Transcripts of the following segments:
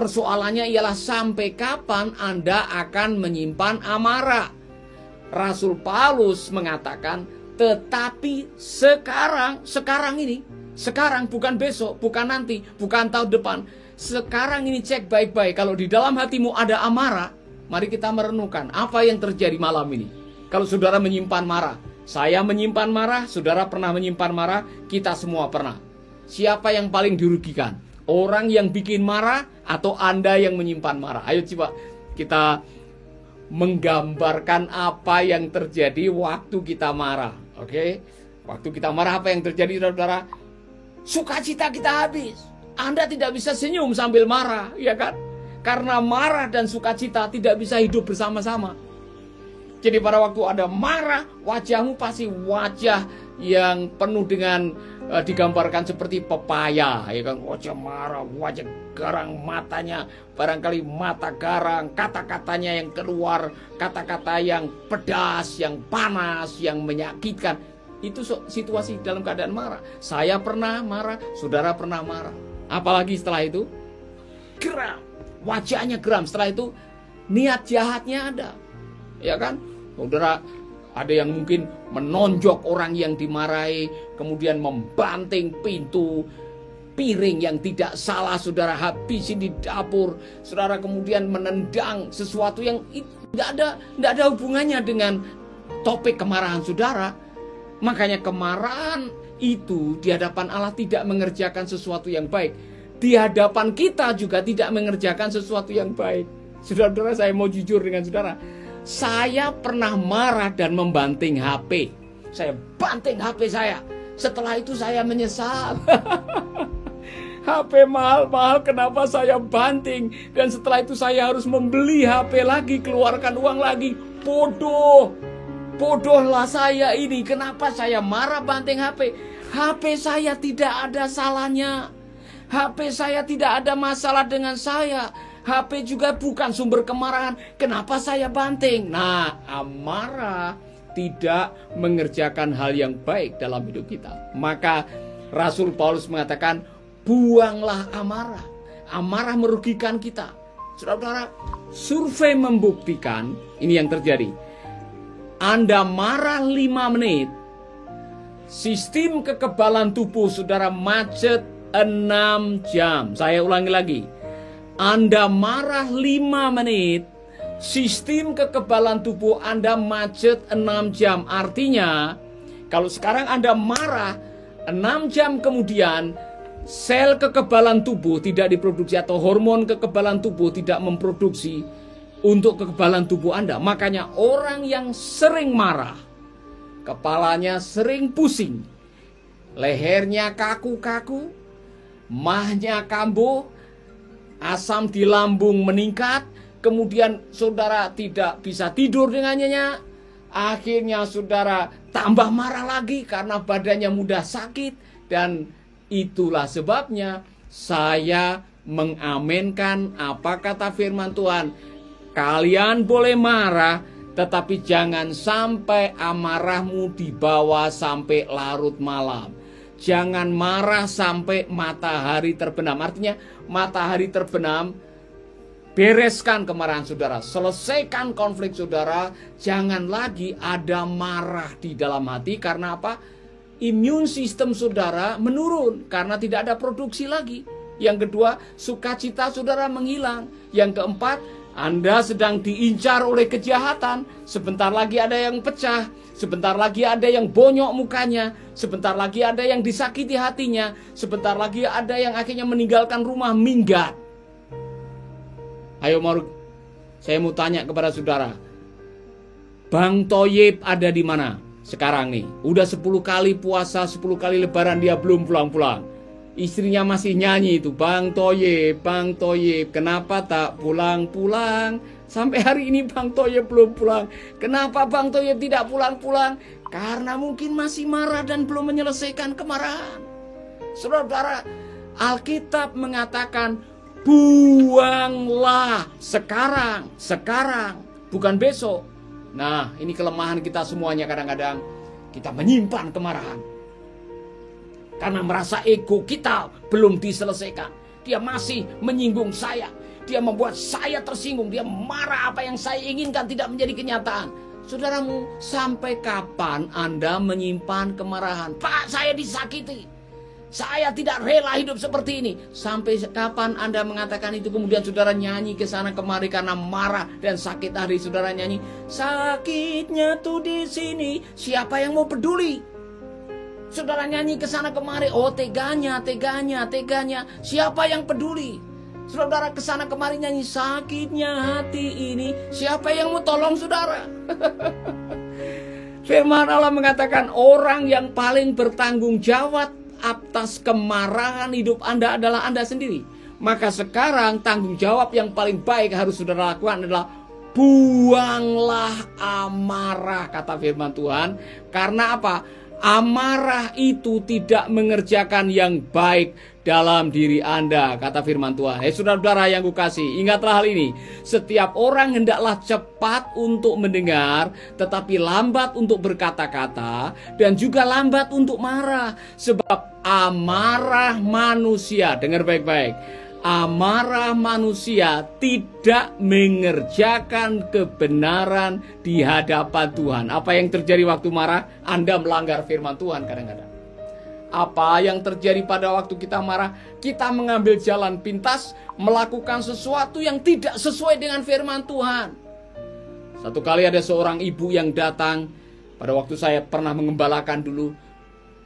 persoalannya ialah sampai kapan Anda akan menyimpan amarah. Rasul Paulus mengatakan, tetapi sekarang ini, sekarang bukan besok, bukan nanti, bukan tahun depan. Sekarang ini cek baik-baik, kalau di dalam hatimu ada amarah, mari kita merenungkan apa yang terjadi malam ini. Kalau saudara menyimpan marah, saya menyimpan marah, saudara pernah menyimpan marah, kita semua pernah. Siapa yang paling dirugikan? Orang yang bikin marah atau Anda yang menyimpan marah? Ayo coba kita menggambarkan apa yang terjadi waktu kita marah. Oke? Waktu kita marah apa yang terjadi, saudara? Sukacita kita habis. Anda tidak bisa senyum sambil marah, ya kan? Karena marah dan sukacita tidak bisa hidup bersama-sama. Jadi pada waktu ada marah, wajahmu pasti wajah yang penuh dengan digambarkan seperti pepaya, ya kan? Wajah marah, wajah garang, matanya barangkali mata garang, kata-katanya yang keluar, kata-kata yang pedas, yang panas, yang menyakitkan. Itu situasi dalam keadaan marah. Saya pernah marah, saudara pernah marah. Apalagi setelah itu geram, wajahnya geram. Setelah itu niat jahatnya ada, ya kan? Saudara, ada yang mungkin menonjok orang yang dimarahi, kemudian membanting pintu, piring yang tidak salah saudara habisin di dapur, saudara kemudian menendang sesuatu yang tidak ada hubungannya dengan topik kemarahan saudara. Makanya kemarahan itu di hadapan Allah tidak mengerjakan sesuatu yang baik. Di hadapan kita juga tidak mengerjakan sesuatu yang baik. Saudara-saudara, saya mau jujur dengan saudara. Saya pernah marah dan membanting HP. Saya banting HP saya. Setelah itu saya menyesal. HP mahal-mahal, kenapa saya banting? Dan setelah itu saya harus membeli HP lagi, keluarkan uang lagi. Bodohlah saya ini. Kenapa saya marah banting HP? HP saya tidak ada salahnya. HP saya tidak ada masalah dengan saya. HP juga bukan sumber kemarahan. Kenapa saya banting? Nah, amarah tidak mengerjakan hal yang baik dalam hidup kita. Maka Rasul Paulus mengatakan, buanglah amarah. Amarah merugikan kita. Saudara-saudara, survei membuktikan ini yang terjadi. Anda marah 5 menit, sistem kekebalan tubuh saudara macet 6 jam. Saya ulangi lagi. Anda marah 5 menit, sistem kekebalan tubuh Anda macet 6 jam. Artinya, kalau sekarang Anda marah, 6 jam kemudian, sel kekebalan tubuh tidak diproduksi atau hormon kekebalan tubuh tidak memproduksi untuk kekebalan tubuh Anda. Makanya orang yang sering marah, kepalanya sering pusing, lehernya kaku-kaku, mahnya kambuh, asam di lambung meningkat, kemudian saudara tidak bisa tidur dengan nyenyak, akhirnya saudara tambah marah lagi karena badannya mudah sakit. Dan itulah sebabnya saya mengamenkan apa kata firman Tuhan. Kalian boleh marah, tetapi jangan sampai amarahmu dibawa sampai larut malam. Jangan marah sampai matahari terbenam. Artinya matahari terbenam, bereskan kemarahan saudara, selesaikan konflik saudara. Jangan lagi ada marah di dalam hati. Karena apa? Imun sistem saudara menurun karena tidak ada produksi lagi. Yang kedua, sukacita saudara menghilang. Yang keempat, Anda sedang diincar oleh kejahatan. Sebentar lagi ada yang pecah, sebentar lagi ada yang bonyok mukanya, sebentar lagi ada yang disakiti hatinya, sebentar lagi ada yang akhirnya meninggalkan rumah minggat. Ayo saya mau tanya kepada saudara, Bang Toyib ada di mana sekarang nih? Udah 10 kali puasa, 10 kali lebaran dia belum pulang-pulang. Istrinya masih nyanyi itu, Bang Toyib, Bang Toyib, kenapa tak pulang-pulang? Sampai hari ini Bang Toyib belum pulang. Kenapa Bang Toyib tidak pulang-pulang? Karena mungkin masih marah dan belum menyelesaikan kemarahan. Saudara-saudara, Alkitab mengatakan, buanglah sekarang, bukan besok. Nah, ini kelemahan kita semuanya kadang-kadang. Kita menyimpan kemarahan. Karena merasa ego kita belum diselesaikan. Dia masih menyinggung saya, Dia membuat saya tersinggung. Dia marah, apa yang saya inginkan tidak menjadi kenyataan. Saudaramu, sampai kapan Anda menyimpan kemarahan? Pak, saya disakiti. Saya tidak rela hidup seperti ini. Sampai kapan Anda mengatakan itu? Kemudian saudara nyanyi ke sana kemari karena marah dan sakit hati. Saudara nyanyi, sakitnya tuh di sini, siapa yang mau peduli? Saudara nyanyi ke sana kemari, oh teganya, siapa yang peduli? Saudara ke sana kemari nyanyi, sakitnya hati ini, siapa yang mau tolong saudara? Firman Allah mengatakan orang yang paling bertanggung jawab atas kemarahan hidup Anda adalah Anda sendiri. Maka sekarang tanggung jawab yang paling baik harus saudara lakukan adalah buanglah amarah, kata firman Tuhan. Karena apa? Amarah itu tidak mengerjakan yang baik dalam diri Anda, kata firman Tuhan. Saudara-saudara yang kukasihi, ingatlah hal ini. Setiap orang hendaklah cepat untuk mendengar, tetapi lambat untuk berkata-kata, dan juga lambat untuk marah. Sebab amarah manusia, dengar baik-baik, amarah manusia tidak mengerjakan kebenaran di hadapan Tuhan. Apa yang terjadi waktu marah? Anda melanggar firman Tuhan kadang-kadang. Apa yang terjadi pada waktu kita marah? Kita mengambil jalan pintas, melakukan sesuatu yang tidak sesuai dengan firman Tuhan. Satu kali ada seorang ibu yang datang, pada waktu saya pernah mengembalakan dulu.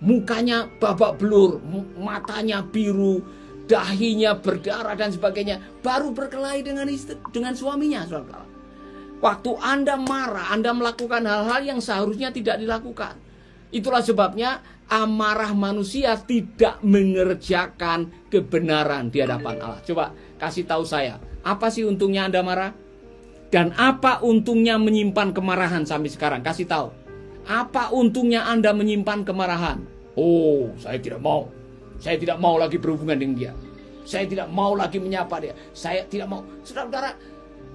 Mukanya babak belur, matanya biru, dahinya berdarah dan sebagainya, baru berkelahi dengan suaminya. Saudara, waktu Anda marah, Anda melakukan hal-hal yang seharusnya tidak dilakukan. Itulah sebabnya amarah manusia tidak mengerjakan kebenaran di hadapan Allah. Coba kasih tahu saya, apa sih untungnya Anda marah? Dan apa untungnya menyimpan kemarahan sampai sekarang? Kasih tahu. Apa untungnya Anda menyimpan kemarahan? Oh, saya tidak mau. Saya tidak mau lagi berhubungan dengan dia. Saya tidak mau lagi menyapa dia. Saya tidak mau. Saudara-saudara,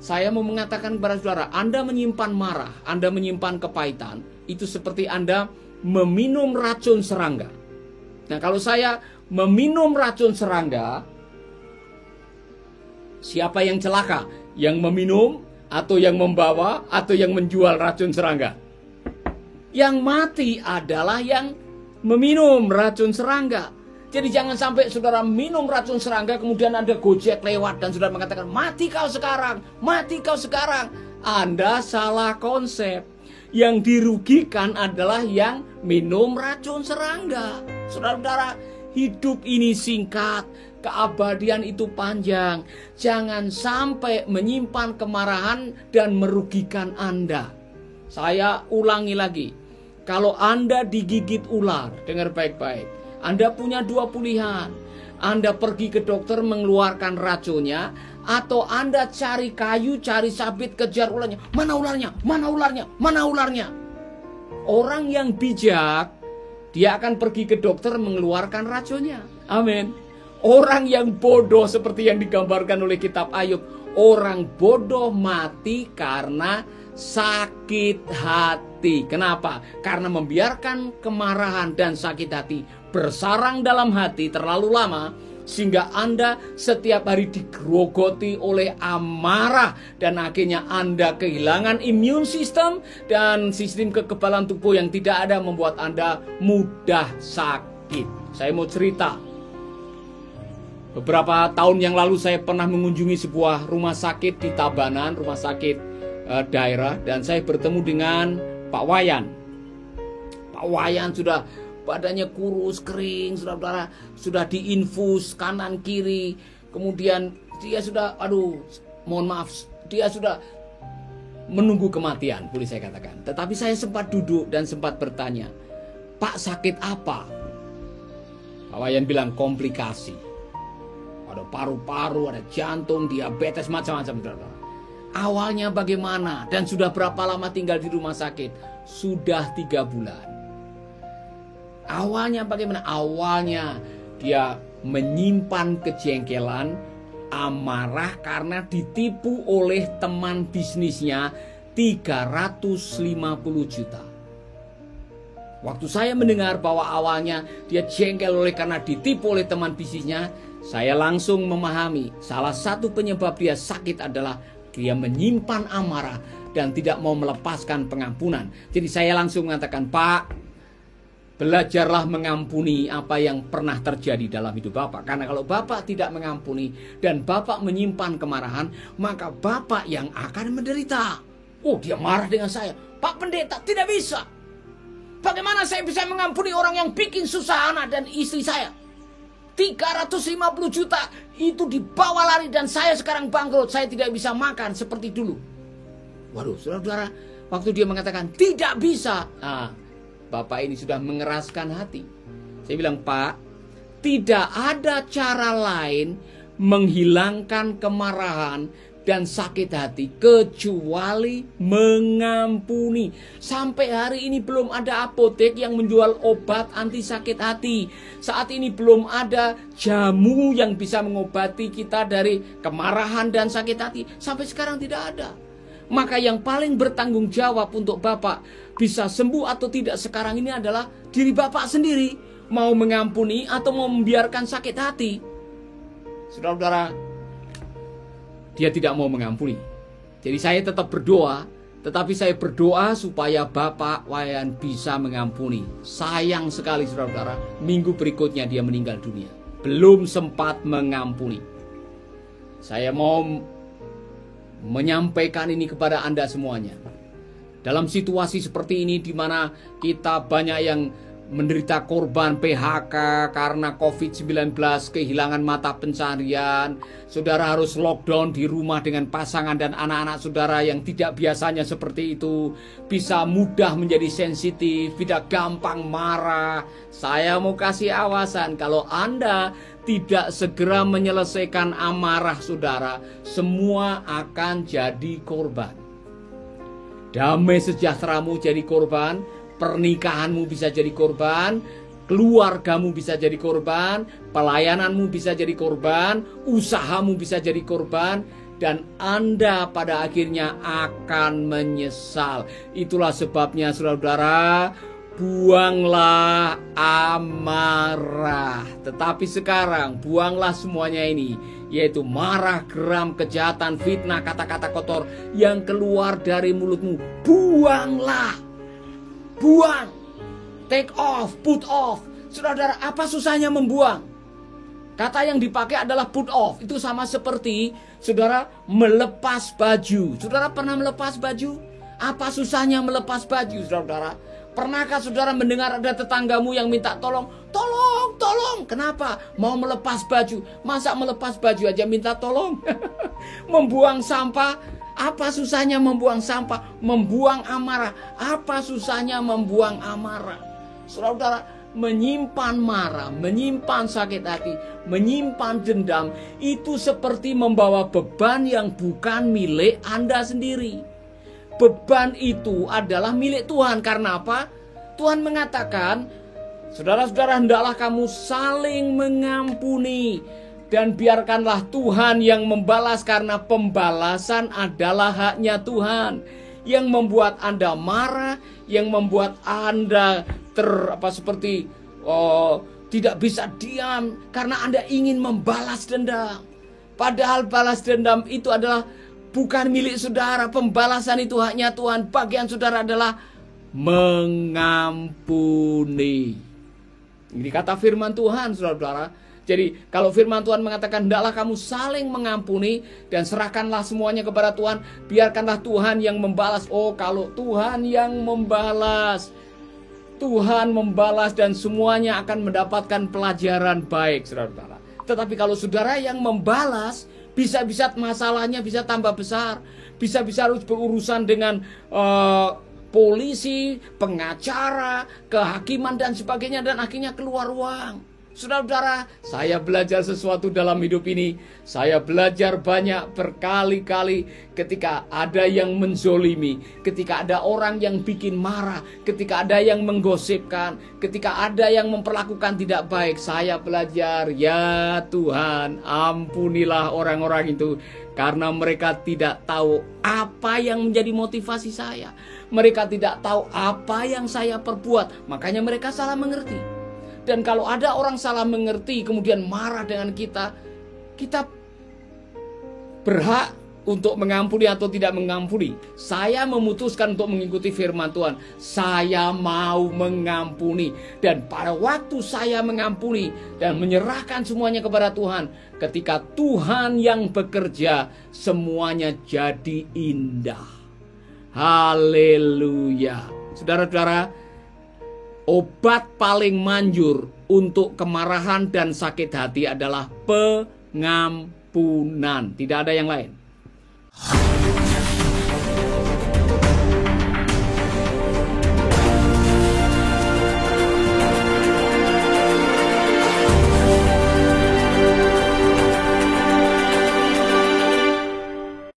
saya mau mengatakan kepada saudara, Anda menyimpan marah, Anda menyimpan kepahitan, itu seperti Anda meminum racun serangga. Nah, kalau saya meminum racun serangga, siapa yang celaka? Yang meminum, atau yang membawa, atau yang menjual racun serangga? Yang mati adalah yang meminum racun serangga. Jadi jangan sampai saudara minum racun serangga, kemudian Anda gojek lewat dan saudara mengatakan, mati kau sekarang, mati kau sekarang. Anda salah konsep. Yang dirugikan adalah yang minum racun serangga. Saudara-saudara, hidup ini singkat, keabadian itu panjang. Jangan sampai menyimpan kemarahan dan merugikan Anda. Saya ulangi lagi, kalau Anda digigit ular, dengar baik-baik, Anda punya dua pilihan. Anda pergi ke dokter mengeluarkan racunnya, atau Anda cari kayu, cari sabit, kejar ularnya. Mana ularnya? Mana ularnya? Mana ularnya? Orang yang bijak, dia akan pergi ke dokter mengeluarkan racunnya. Amin. Orang yang bodoh seperti yang digambarkan oleh kitab Ayub, orang bodoh mati karena sakit hati. Kenapa? Karena membiarkan kemarahan dan sakit hati bersarang dalam hati terlalu lama, sehingga Anda setiap hari digerogoti oleh amarah, dan akhirnya Anda kehilangan imun sistem dan sistem kekebalan tubuh yang tidak ada, membuat Anda mudah sakit. Saya mau cerita. Beberapa tahun yang lalu saya pernah mengunjungi sebuah rumah sakit di Tabanan, rumah sakit daerah, dan saya bertemu dengan Pak Wayan. Pak Wayan sudah badannya kurus, kering, saudara-saudara, sudah diinfus kanan kiri, kemudian dia sudah, mohon maaf, dia sudah menunggu kematian, boleh saya katakan. Tetapi saya sempat duduk dan sempat bertanya, Pak, sakit apa? Pak Wayan bilang komplikasi. Ada paru-paru, ada jantung, diabetes, macam-macam, saudara. Awalnya bagaimana? Dan sudah berapa lama tinggal di rumah sakit? Sudah 3 bulan. Awalnya bagaimana? Awalnya dia menyimpan kejengkelan, amarah karena ditipu oleh teman bisnisnya 350 juta. Waktu saya mendengar bahwa awalnya dia jengkel karena ditipu oleh teman bisnisnya, Saya langsung memahami salah satu penyebab dia sakit adalah dia menyimpan amarah dan tidak mau melepaskan pengampunan. Jadi saya langsung mengatakan, Pak, belajarlah mengampuni apa yang pernah terjadi dalam hidup Bapak. Karena kalau Bapak tidak mengampuni dan Bapak menyimpan kemarahan, maka Bapak yang akan menderita. Oh, dia marah dengan saya. Pak Pendeta, tidak bisa. Bagaimana saya bisa mengampuni orang yang bikin susah anak dan istri saya? 350 juta itu dibawa lari dan saya sekarang bangkrut. Saya tidak bisa makan seperti dulu. Waduh, saudara-saudara, waktu dia mengatakan tidak bisa, Bapak ini sudah mengeraskan hati. Saya bilang, Pak, tidak ada cara lain menghilangkan kemarahan dan sakit hati kecuali mengampuni. Sampai hari ini belum ada apotek yang menjual obat anti sakit hati. Saat ini belum ada jamu yang bisa mengobati kita dari kemarahan dan sakit hati. Sampai sekarang tidak ada. Maka yang paling bertanggung jawab untuk Bapak bisa sembuh atau tidak sekarang ini adalah diri Bapak sendiri. Mau mengampuni atau mau membiarkan sakit hati. Saudara-saudara, dia tidak mau mengampuni. Jadi saya tetap berdoa. Tetapi saya berdoa supaya Bapak Wayan bisa mengampuni. Sayang sekali saudara-saudara, minggu berikutnya dia meninggal dunia. Belum sempat mengampuni. Saya mau menyampaikan ini kepada Anda semuanya. Dalam situasi seperti ini di mana kita banyak yang menderita korban PHK karena COVID-19, kehilangan mata pencarian, saudara harus lockdown di rumah dengan pasangan dan anak-anak saudara yang tidak biasanya seperti itu, bisa mudah menjadi sensitif, tidak gampang marah. Saya mau kasih awasan, kalau Anda tidak segera menyelesaikan amarah saudara, semua akan jadi korban. Damai sejahteramu jadi korban, pernikahanmu bisa jadi korban, keluargamu bisa jadi korban, pelayananmu bisa jadi korban, usahamu bisa jadi korban, dan Anda pada akhirnya akan menyesal. Itulah sebabnya saudara-saudara, buanglah amarah. Tetapi sekarang buanglah semuanya ini, yaitu marah, geram, kejahatan, fitnah, kata-kata kotor yang keluar dari mulutmu. Buanglah. Buang. Take off, put off. Saudara, apa susahnya membuang? Kata yang dipakai adalah put off. Itu sama seperti saudara melepas baju. Saudara pernah melepas baju? Apa susahnya melepas baju, saudara? Pernahkah saudara mendengar ada tetanggamu yang minta tolong? Tolong, tolong. Kenapa? Mau melepas baju. Masa melepas baju aja minta tolong? Membuang sampah. Apa susahnya membuang sampah? Membuang amarah. Apa susahnya membuang amarah? Saudara-saudara, menyimpan marah, menyimpan sakit hati, menyimpan dendam, itu seperti membawa beban yang bukan milik Anda sendiri. Beban itu adalah milik Tuhan. Karena apa? Tuhan mengatakan, saudara-saudara, hendaklah kamu saling mengampuni. Dan biarkanlah Tuhan yang membalas, karena pembalasan adalah haknya Tuhan. Yang membuat Anda marah, yang membuat Anda tidak bisa diam karena Anda ingin membalas dendam. Padahal balas dendam itu adalah bukan milik saudara. Pembalasan itu haknya Tuhan. Bagian saudara adalah mengampuni. Ini kata firman Tuhan, saudara-saudara. Jadi kalau firman Tuhan mengatakan hendaklah kamu saling mengampuni dan serahkanlah semuanya kepada Tuhan, biarkanlah Tuhan yang membalas. Oh, kalau Tuhan yang membalas, Tuhan membalas dan semuanya akan mendapatkan pelajaran baik, saudara-saudara. Tetapi kalau saudara yang membalas, bisa-bisa masalahnya bisa tambah besar, bisa-bisa harus berurusan dengan polisi, pengacara, kehakiman dan sebagainya, dan akhirnya keluar uang. Saudara-saudara, saya belajar sesuatu dalam hidup ini. Saya belajar banyak berkali-kali ketika ada yang menzolimi, ketika ada orang yang bikin marah, ketika ada yang menggosipkan, ketika ada yang memperlakukan tidak baik. Saya belajar, ya Tuhan, ampunilah orang-orang itu. Karena mereka tidak tahu apa yang menjadi motivasi saya. Mereka tidak tahu apa yang saya perbuat. Makanya mereka salah mengerti. Dan kalau ada orang salah mengerti kemudian marah dengan kita, kita berhak untuk mengampuni atau tidak mengampuni. Saya memutuskan untuk mengikuti firman Tuhan. Saya mau mengampuni. Dan pada waktu saya mengampuni dan menyerahkan semuanya kepada Tuhan, ketika Tuhan yang bekerja, semuanya jadi indah. Haleluya. Saudara-saudara, obat paling manjur untuk kemarahan dan sakit hati adalah pengampunan. Tidak ada yang lain.